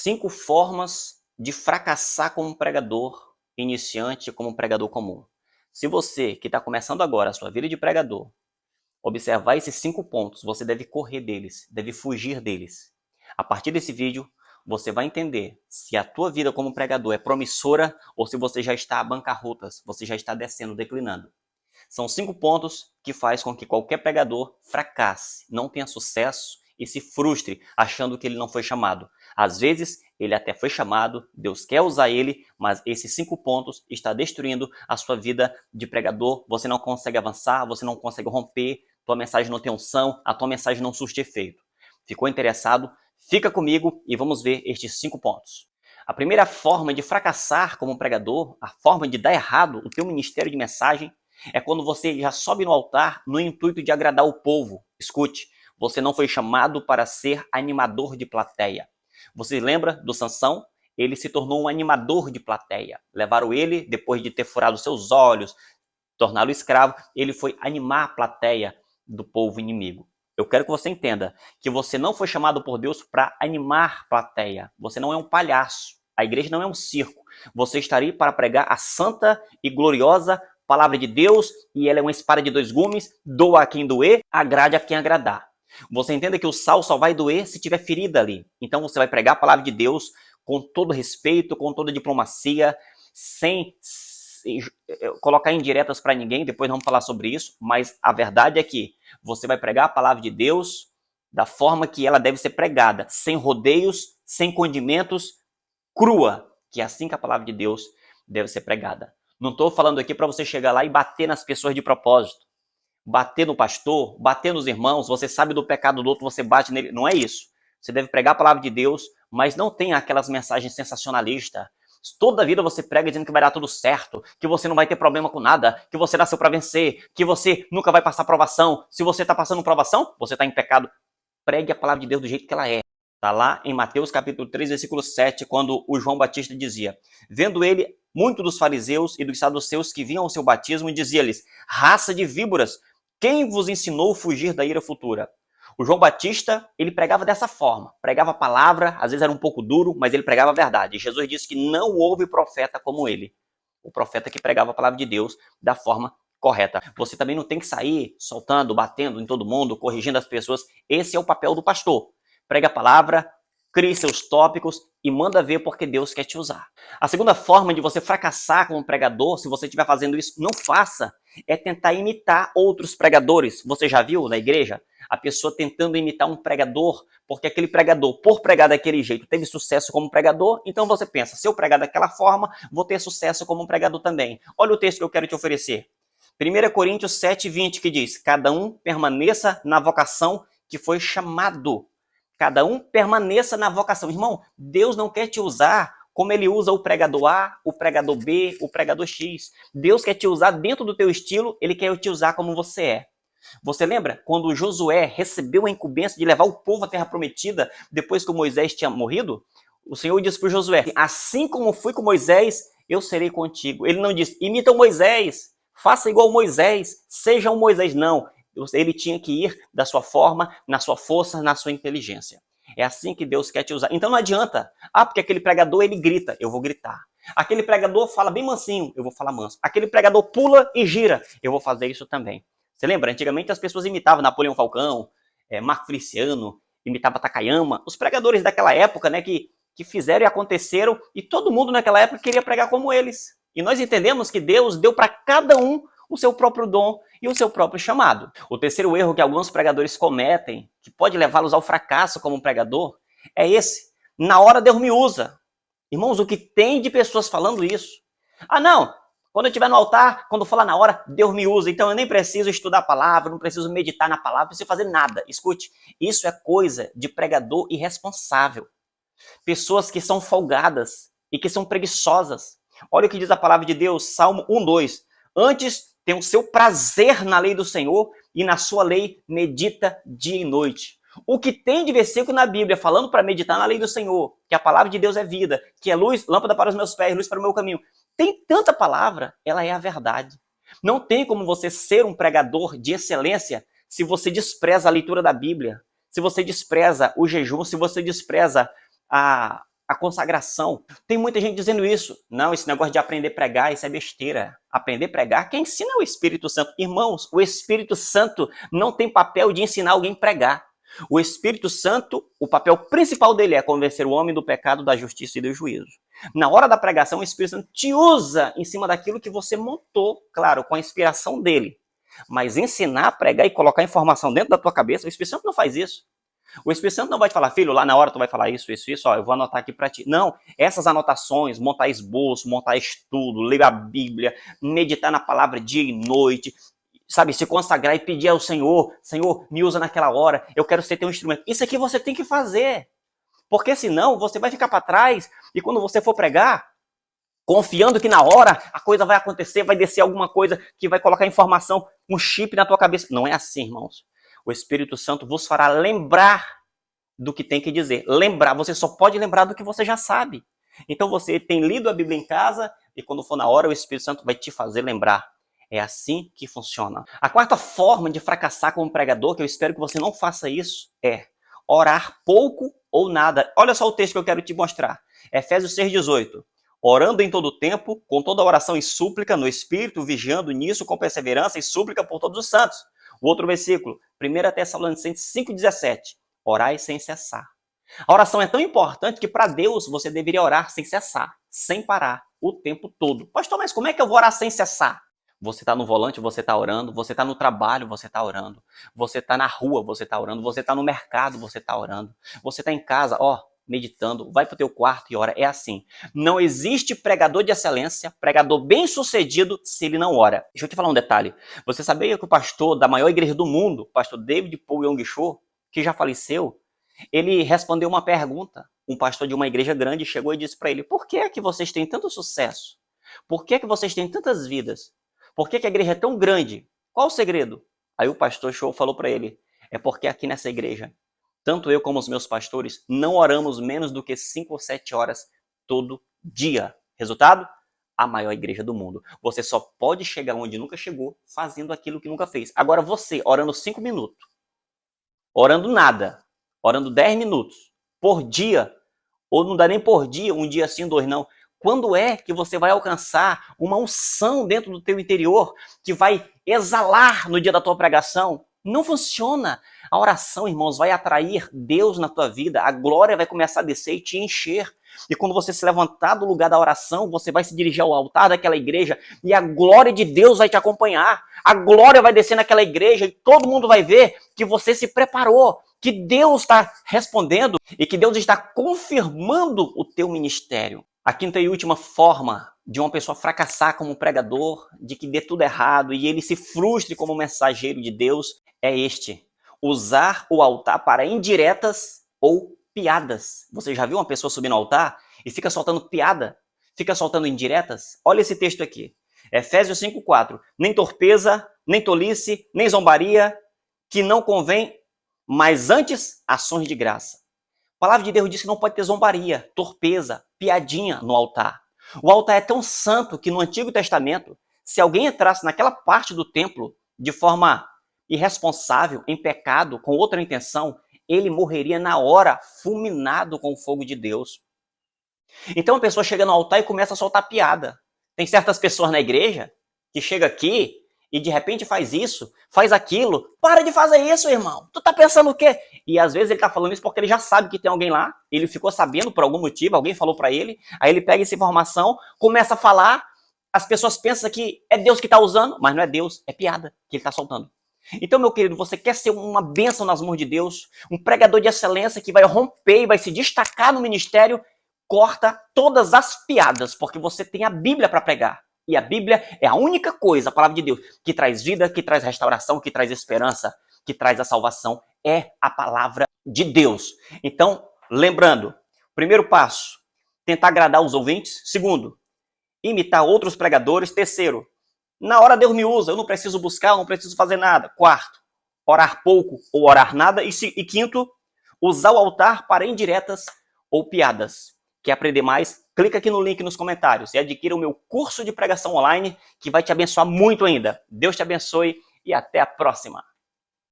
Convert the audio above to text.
5 formas de fracassar como pregador iniciante, como pregador comum. Se você, que está começando agora a sua vida de pregador, observar esses 5 pontos, você deve correr deles, deve fugir deles. A partir desse vídeo, você vai entender se a tua vida como pregador é promissora ou se você já está a bancarrotas, você já está descendo, declinando. São 5 pontos que faz com que qualquer pregador fracasse, não tenha sucesso e se frustre achando que ele não foi chamado. Às vezes, ele até foi chamado, Deus quer usar ele, mas esses 5 pontos estão destruindo a sua vida de pregador. Você não consegue avançar, você não consegue romper, tua mensagem não tem unção, a tua mensagem não surte efeito. Ficou interessado? Fica comigo e vamos ver estes 5 pontos. A primeira forma de fracassar como pregador, a forma de dar errado o teu ministério de mensagem, é quando você já sobe no altar no intuito de agradar o povo. Escute, você não foi chamado para ser animador de plateia. Você lembra do Sansão? Ele se tornou um animador de plateia. Levaram ele, depois de ter furado seus olhos, torná-lo escravo, ele foi animar a plateia do povo inimigo. Eu quero que você entenda que você não foi chamado por Deus para animar a plateia. Você não é um palhaço. A igreja não é um circo. Você está ali para pregar a santa e gloriosa palavra de Deus, e ela é uma espada de 2 gumes, doa a quem doer, agrade a quem agradar. Você entenda que o sal só vai doer se tiver ferida ali. Então você vai pregar a palavra de Deus com todo respeito, com toda diplomacia, sem colocar indiretas para ninguém, depois vamos falar sobre isso, mas a verdade é que você vai pregar a palavra de Deus da forma que ela deve ser pregada, sem rodeios, sem condimentos, crua, que é assim que a palavra de Deus deve ser pregada. Não estou falando aqui para você chegar lá e bater nas pessoas de propósito. Bater no pastor, bater nos irmãos, você sabe do pecado do outro, você bate nele. Não é isso. Você deve pregar a palavra de Deus, mas não tem aquelas mensagens sensacionalistas. Toda a vida você prega dizendo que vai dar tudo certo, que você não vai ter problema com nada, que você nasceu para vencer, que você nunca vai passar provação. Se você está passando provação, você está em pecado. Pregue a palavra de Deus do jeito que ela é. Está lá em Mateus capítulo 3, versículo 7, quando o João Batista dizia: vendo ele muito dos fariseus e dos saduceus que vinham ao seu batismo, e dizia-lhes: raça de víboras, quem vos ensinou a fugir da ira futura? O João Batista, ele pregava dessa forma, pregava a palavra, às vezes era um pouco duro, mas ele pregava a verdade. E Jesus disse que não houve profeta como ele, o profeta que pregava a palavra de Deus da forma correta. Você também não tem que sair soltando, batendo em todo mundo, corrigindo as pessoas. Esse é o papel do pastor. Prega a palavra, crie seus tópicos e manda ver porque Deus quer te usar. A segunda forma de você fracassar como pregador, se você estiver fazendo isso, não faça, é tentar imitar outros pregadores. Você já viu na igreja a pessoa tentando imitar um pregador, porque aquele pregador, por pregar daquele jeito, teve sucesso como pregador, então você pensa, se eu pregar daquela forma, vou ter sucesso como um pregador também. Olha o texto que eu quero te oferecer. 1 Coríntios 7:20, que diz: cada um permaneça na vocação que foi chamado. Cada um permaneça na vocação. Irmão, Deus não quer te usar como ele usa o pregador A, o pregador B, o pregador X. Deus quer te usar dentro do teu estilo, ele quer te usar como você é. Você lembra quando Josué recebeu a incumbência de levar o povo à terra prometida depois que Moisés tinha morrido? O Senhor disse para Josué: assim como fui com Moisés, eu serei contigo. Ele não disse: imita o Moisés, faça igual Moisés, seja um Moisés. Não, ele tinha que ir da sua forma, na sua força, na sua inteligência. É assim que Deus quer te usar. Então não adianta. Porque aquele pregador, ele grita, eu vou gritar. Aquele pregador fala bem mansinho, eu vou falar manso. Aquele pregador pula e gira, eu vou fazer isso também. Você lembra? Antigamente as pessoas imitavam Napoleão Falcão, Marco Feliciano, imitava Takayama. Os pregadores daquela época, né, que fizeram e aconteceram, e todo mundo naquela época queria pregar como eles. E nós entendemos que Deus deu para cada um o seu próprio dom e o seu próprio chamado. O terceiro erro que alguns pregadores cometem, que pode levá-los ao fracasso como pregador, é esse. Na hora Deus me usa. Irmãos, o que tem de pessoas falando isso? Não, quando eu estiver no altar, quando falar na hora, Deus me usa. Então eu nem preciso estudar a palavra, não preciso meditar na palavra, não preciso fazer nada. Escute, isso é coisa de pregador irresponsável. Pessoas que são folgadas e que são preguiçosas. Olha o que diz a palavra de Deus, Salmo 1:2. Antes tem o seu prazer na lei do Senhor e na sua lei medita dia e noite. O que tem de versículo na Bíblia falando para meditar na lei do Senhor, que a palavra de Deus é vida, que é luz, lâmpada para os meus pés, luz para o meu caminho. Tem tanta palavra, ela é a verdade. Não tem como você ser um pregador de excelência se você despreza a leitura da Bíblia, se você despreza o jejum, se você despreza a consagração. Tem muita gente dizendo isso. Não, esse negócio de aprender a pregar, isso é besteira. Aprender a pregar, quem ensina é o Espírito Santo. Irmãos, o Espírito Santo não tem papel de ensinar alguém a pregar. O Espírito Santo, o papel principal dele é convencer o homem do pecado, da justiça e do juízo. Na hora da pregação, o Espírito Santo te usa em cima daquilo que você montou, claro, com a inspiração dele. Mas ensinar a pregar e colocar informação dentro da tua cabeça, o Espírito Santo não faz isso. O Espírito Santo não vai te falar, filho, lá na hora tu vai falar isso, ó, eu vou anotar aqui para ti. Não, essas anotações, montar esboço, montar estudo, ler a Bíblia, meditar na palavra dia e noite, sabe, se consagrar e pedir ao Senhor, Senhor, me usa naquela hora, eu quero ser teu instrumento. Isso aqui você tem que fazer, porque senão você vai ficar para trás e quando você for pregar, confiando que na hora a coisa vai acontecer, vai descer alguma coisa que vai colocar informação, um chip na tua cabeça. Não é assim, irmãos. O Espírito Santo vos fará lembrar do que tem que dizer. Lembrar, você só pode lembrar do que você já sabe. Então você tem lido a Bíblia em casa e quando for na hora o Espírito Santo vai te fazer lembrar. É assim que funciona. A quarta forma de fracassar como pregador, que eu espero que você não faça isso, é orar pouco ou nada. Olha só o texto que eu quero te mostrar. Efésios 6,18. Orando em todo o tempo, com toda oração e súplica no Espírito, vigiando nisso com perseverança e súplica por todos os santos. O outro versículo, 1 Tessalonicenses 5,17. Orai sem cessar. A oração é tão importante que para Deus você deveria orar sem cessar, sem parar, o tempo todo. Pastor, mas como é que eu vou orar sem cessar? Você está no volante, você está orando. Você está no trabalho, você está orando. Você está na rua, você está orando. Você está no mercado, você está orando. Você está em casa, meditando. Vai para o teu quarto e ora. É assim. Não existe pregador de excelência, pregador bem-sucedido, se ele não ora. Deixa eu te falar um detalhe. Você sabia que o pastor da maior igreja do mundo, o pastor David Paul Yong-cho, que já faleceu, ele respondeu uma pergunta. Um pastor de uma igreja grande chegou e disse para ele: por que é que vocês têm tanto sucesso? Por que é que vocês têm tantas vidas? Por que a igreja é tão grande? Qual o segredo? Aí o pastor Show falou para ele: é porque aqui nessa igreja, tanto eu como os meus pastores, não oramos menos do que 5 ou 7 horas todo dia. Resultado? A maior igreja do mundo. Você só pode chegar onde nunca chegou fazendo aquilo que nunca fez. Agora você, orando 5 minutos, orando nada, orando 10 minutos por dia, ou não dá nem por dia, um dia sim, 2 não. Quando é que você vai alcançar uma unção dentro do teu interior que vai exalar no dia da tua pregação? Não funciona. A oração, irmãos, vai atrair Deus na tua vida. A glória vai começar a descer e te encher. E quando você se levantar do lugar da oração, você vai se dirigir ao altar daquela igreja e a glória de Deus vai te acompanhar. A glória vai descer naquela igreja e todo mundo vai ver que você se preparou, que Deus está respondendo e que Deus está confirmando o teu ministério. A quinta e última forma de uma pessoa fracassar como pregador, de que dê tudo errado e ele se frustre como mensageiro de Deus, é este: usar o altar para indiretas ou piadas. Você já viu uma pessoa subir no altar e fica soltando piada? Fica soltando indiretas? Olha esse texto aqui. Efésios 5,4. Nem torpeza, nem tolice, nem zombaria, que não convém, mas antes ações de graça. A palavra de Deus diz que não pode ter zombaria, torpeza, piadinha no altar. O altar é tão santo que no Antigo Testamento, se alguém entrasse naquela parte do templo de forma irresponsável, em pecado, com outra intenção, ele morreria na hora, fulminado com o fogo de Deus. Então a pessoa chega no altar e começa a soltar piada. Tem certas pessoas na igreja que chegam aqui e de repente faz isso, faz aquilo. Para de fazer isso, irmão. Tu tá pensando o quê? E às vezes ele tá falando isso porque ele já sabe que tem alguém lá. Ele ficou sabendo por algum motivo, alguém falou para ele. Aí ele pega essa informação, começa a falar. As pessoas pensam que é Deus que tá usando, mas não é Deus, é piada que ele tá soltando. Então, meu querido, você quer ser uma bênção nas mãos de Deus? Um pregador de excelência que vai romper e vai se destacar no ministério? Corta todas as piadas, porque você tem a Bíblia para pregar. E a Bíblia é a única coisa, a palavra de Deus, que traz vida, que traz restauração, que traz esperança, que traz a salvação. É a palavra de Deus. Então, lembrando, primeiro passo, tentar agradar os ouvintes. Segundo, imitar outros pregadores. Terceiro, na hora Deus me usa, eu não preciso buscar, não preciso fazer nada. Quarto, orar pouco ou orar nada. E quinto, usar o altar para indiretas ou piadas. Quer aprender mais? Clica aqui no link nos comentários e adquira o meu curso de pregação online que vai te abençoar muito ainda. Deus te abençoe e até a próxima.